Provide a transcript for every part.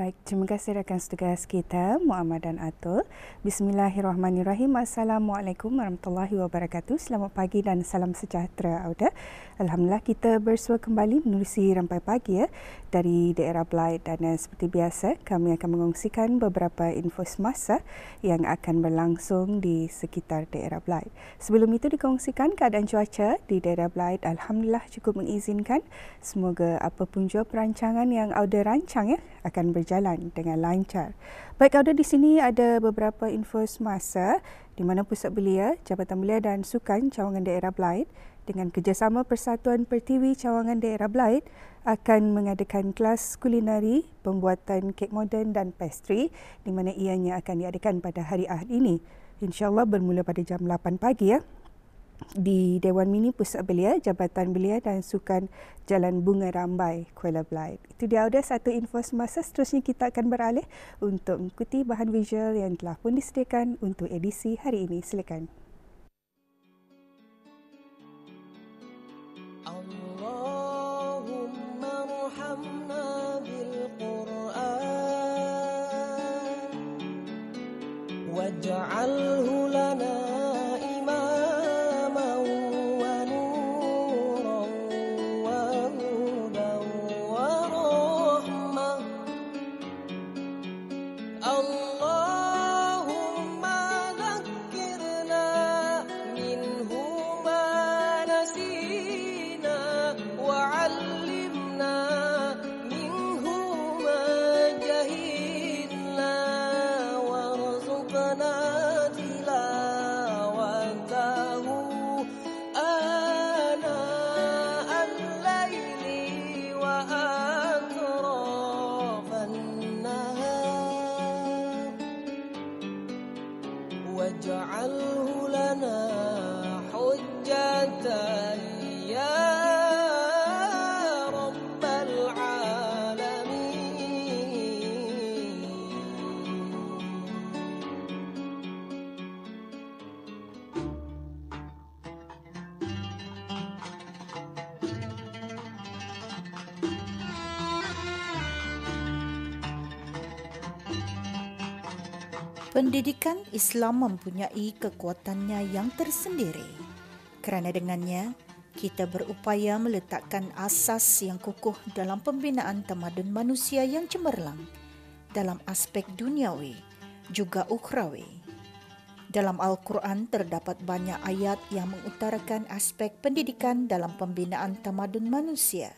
Baik, terima kasih rakan setugas kita, Muhammad dan Atul. Bismillahirrahmanirrahim. Assalamualaikum warahmatullahi wabarakatuh. Selamat pagi dan salam sejahtera, Auda. Alhamdulillah kita bersua kembali menerusi rampai pagi dari daerah Blight dan seperti biasa kami akan mengongsikan beberapa info semasa yang akan berlangsung di sekitar daerah Blight. Sebelum itu dikongsikan keadaan cuaca di daerah Blight Alhamdulillah cukup mengizinkan. Semoga apapun jua perancangan yang Auda rancang akan berjalan dengan lancar. Baik, Auda, di sini ada beberapa info semasa di mana Pusat Belia, Jabatan Belia dan Sukan Cawangan Daerah Blight dengan kerjasama Persatuan Pertiwi Cawangan Daerah Blight akan mengadakan kelas kulinari pembuatan kek moden dan pastry di mana ianya akan diadakan pada hari Ahad ini. InsyaAllah bermula pada jam 8 pagi di Dewan Mini Pusat Belia, Jabatan Belia dan Sukan Jalan Bunga Rambai, Kuala Blight. Itu dia ada satu info semasa. Seterusnya kita akan beralih untuk mengikuti bahan visual yang telah pun disediakan untuk edisi hari ini. Silakan. Allahumma rahamna bil Qur'an waj'alhu lana waj'alhu lana hujjatan ya rabbal alamin. Pendidikan Islam mempunyai kekuatannya yang tersendiri. Kerana dengannya, kita berupaya meletakkan asas yang kukuh dalam pembinaan tamadun manusia yang cemerlang dalam aspek duniawi juga ukhrawi. Dalam Al-Quran terdapat banyak ayat yang mengutarakan aspek pendidikan dalam pembinaan tamadun manusia.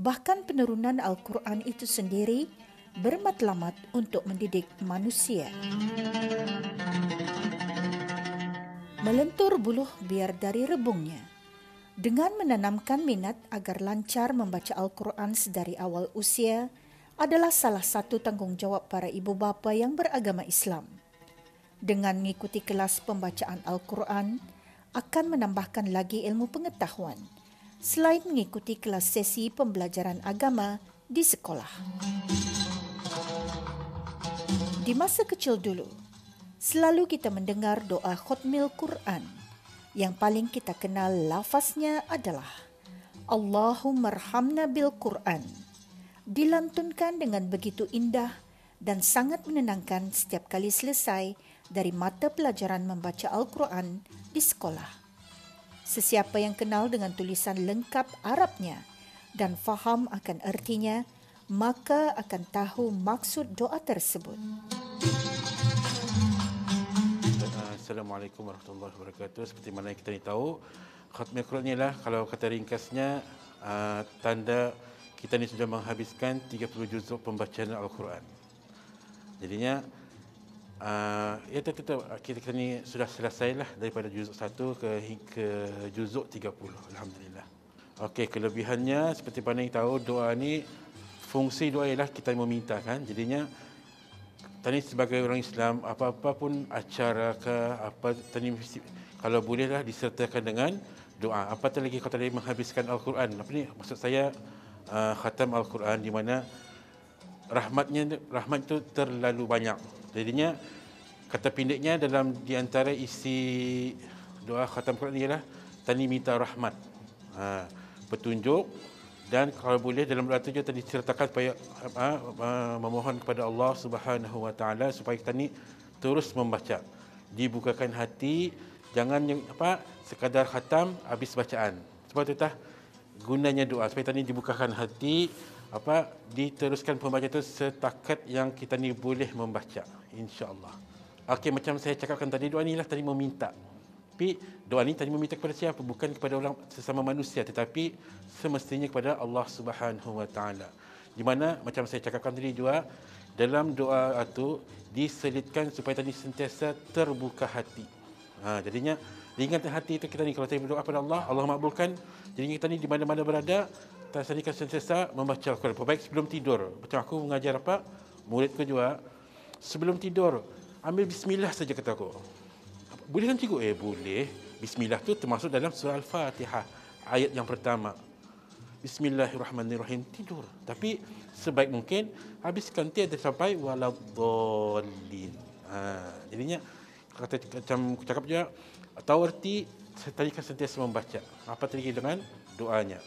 Bahkan penurunan Al-Quran itu sendiri bermatlamat untuk mendidik manusia. Melentur buluh biar dari rebungnya. Dengan menanamkan minat agar lancar membaca Al-Quran sedari awal usia adalah salah satu tanggungjawab para ibu bapa yang beragama Islam. Dengan mengikuti kelas pembacaan Al-Quran akan menambahkan lagi ilmu pengetahuan selain mengikuti kelas sesi pembelajaran agama di sekolah. Di masa kecil dulu, selalu kita mendengar doa khutmil Quran. Yang paling kita kenal lafaznya adalah Allahummarhamna bil Quran. Dilantunkan dengan begitu indah dan sangat menenangkan setiap kali selesai dari mata pelajaran membaca Al-Quran di sekolah. Sesiapa yang kenal dengan tulisan lengkap Arabnya dan faham akan artinya, maka akan tahu maksud doa tersebut. Assalamualaikum warahmatullahi wabarakatuh. Seperti mana yang kita tahu, khatmul Quran ialah, kalau kata ringkasnya, tanda kita ni sudah menghabiskan 30 juzuk pembacaan Al-Quran. Jadinya kita ni sudah selesailah daripada juzuk 1 ke juzuk 30. Alhamdulillah. Okey, kelebihannya seperti mana yang tahu, doa ni fungsi doa ialah kita memintakan. Jadinya tadi sebagai orang Islam, apa-apa pun acara ke apa tadi, kalau bolehlah disertakan dengan doa. Apatah lagi kalau tadi menghabiskan Al-Quran. Apa ni maksud saya, khatam Al-Quran, di mana rahmat itu terlalu banyak. Jadinya kata pendeknya dalam di antara isi doa khatam Quran ialah tadi minta rahmat, petunjuk Dan kalau boleh dalam doa itu juga tadi diceritakan supaya memohon kepada Allah Subhanahu Wa Taala supaya kita ni terus membaca, dibukakan hati, jangan sekadar khatam habis bacaan. Sebab itu gunanya doa supaya kita ni dibukakan hati, diteruskan pembaca itu setakat yang kita ni boleh membaca, insya-Allah. Okey, macam saya cakapkan tadi, doa ni lah tadi meminta. Tapi doa ni tadi meminta kepada siapa? Bukan kepada orang sesama manusia, tetapi semestinya kepada Allah Subhanahu Wa Taala. Di mana macam saya cakapkan tadi juga, dalam doa itu diselitkan supaya tadi sentiasa terbuka hati. Jadinya ringankan hati itu kita ni kalau kita berdoa kepada Allah, Allah makbulkan. Jadi kita ni di mana-mana berada, kita sediakan sentiasa membaca Al-Quran. Baik sebelum tidur. Macam aku mengajar muridku juga, sebelum tidur ambil bismillah saja kata aku. Boleh kan cikgu? Boleh. Bismillah tu termasuk dalam surah Al-Fatihah. Ayat yang pertama. Bismillahirrahmanirrahim. Tidur. Tapi sebaik mungkin habiskan tiada sampai waladhdallin. Jadinya macam aku cakap juga, tahu erti tadi kan sentiasa membaca. Apa tadi dengan doanya.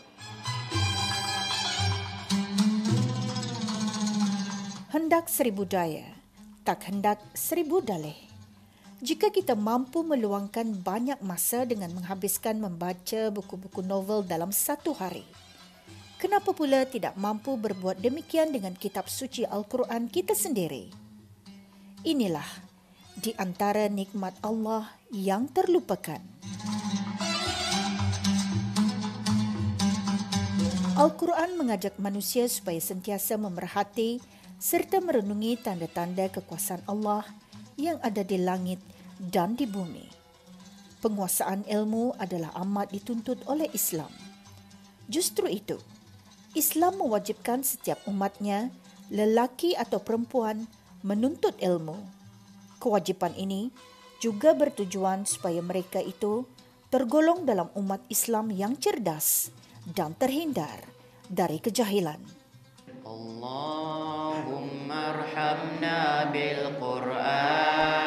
Hendak 1000 daya, tak hendak 1000 dalih. Jika kita mampu meluangkan banyak masa dengan menghabiskan membaca buku-buku novel dalam satu hari, kenapa pula tidak mampu berbuat demikian dengan kitab suci Al-Quran kita sendiri? Inilah di antara nikmat Allah yang terlupakan. Al-Quran mengajak manusia supaya sentiasa memerhati serta merenungi tanda-tanda kekuasaan Allah yang ada di langit dan di bumi. Penguasaan ilmu adalah amat dituntut oleh Islam. Justru itu, Islam mewajibkan setiap umatnya, lelaki atau perempuan, menuntut ilmu. Kewajipan ini juga bertujuan supaya mereka itu tergolong dalam umat Islam yang cerdas dan terhindar dari kejahilan. Allahumma arhamna bil Qur'an